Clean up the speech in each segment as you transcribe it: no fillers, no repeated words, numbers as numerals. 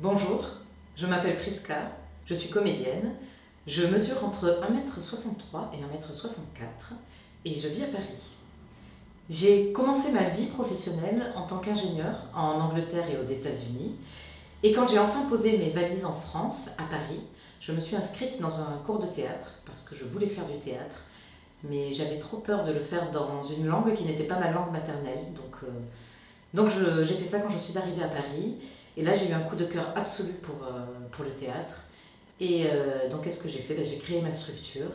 Bonjour, je m'appelle Priska, je suis comédienne, je mesure entre 1,63 m et 1,64 m et je vis à Paris. J'ai commencé ma vie professionnelle en tant qu'ingénieure en Angleterre et aux États-Unis et quand j'ai enfin posé mes valises en France, à Paris, je me suis inscrite dans un cours de théâtre parce que je voulais faire du théâtre, mais j'avais trop peur de le faire dans une langue qui n'était pas ma langue maternelle. Donc j'ai fait ça quand je suis arrivée à Paris. Et là, j'ai eu un coup de cœur absolu pour le théâtre. Donc, qu'est-ce que j'ai fait? J'ai créé ma structure.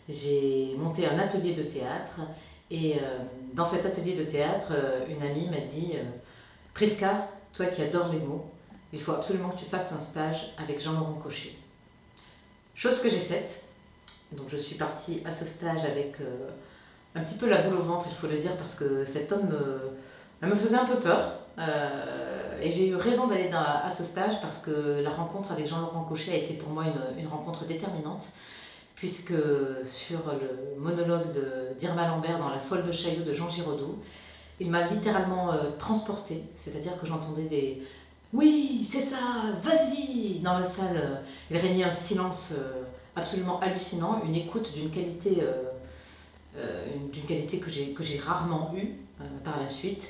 J'ai monté un atelier de théâtre. Dans cet atelier de théâtre, une amie m'a dit Priska, toi qui adores les mots, il faut absolument que tu fasses un stage avec Jean-Laurent Cochet. Chose que j'ai faite. Donc, je suis partie à ce stage avec un petit peu la boule au ventre, il faut le dire, parce que cet homme me faisait un peu peur. Et j'ai eu raison d'aller à ce stage parce que la rencontre avec Jean-Laurent Cochet a été pour moi une rencontre déterminante, puisque sur le monologue d'Irma Lambert dans La folle de Chaillot de Jean Giraudoux, il m'a littéralement transportée, c'est-à-dire que j'entendais des «Oui, c'est ça, vas-y!» Dans la salle, il régnait un silence absolument hallucinant, une écoute d'une qualité que j'ai rarement eue par la suite.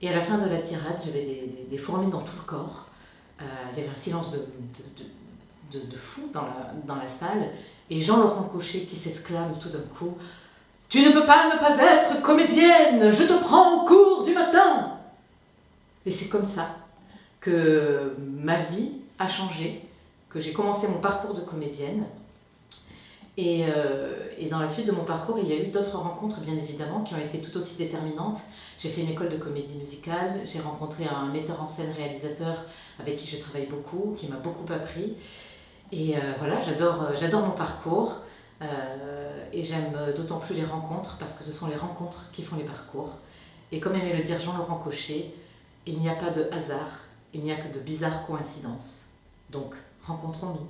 Et à la fin de la tirade, j'avais des fourmis dans tout le corps. Il y avait un silence de fou dans la salle. Et Jean-Laurent Cochet qui s'exclame tout d'un coup « Tu ne peux pas ne pas être comédienne, je te prends au cours du matin !» Et c'est comme ça que ma vie a changé, que j'ai commencé mon parcours de comédienne. Et dans la suite de mon parcours, il y a eu d'autres rencontres, bien évidemment, qui ont été tout aussi déterminantes. J'ai fait une école de comédie musicale, j'ai rencontré un metteur en scène réalisateur avec qui je travaille beaucoup, qui m'a beaucoup appris. Et voilà, j'adore mon parcours et j'aime d'autant plus les rencontres parce que ce sont les rencontres qui font les parcours. Et comme aimait le dire Jean-Laurent Cochet, il n'y a pas de hasard, il n'y a que de bizarres coïncidences. Donc, rencontrons-nous.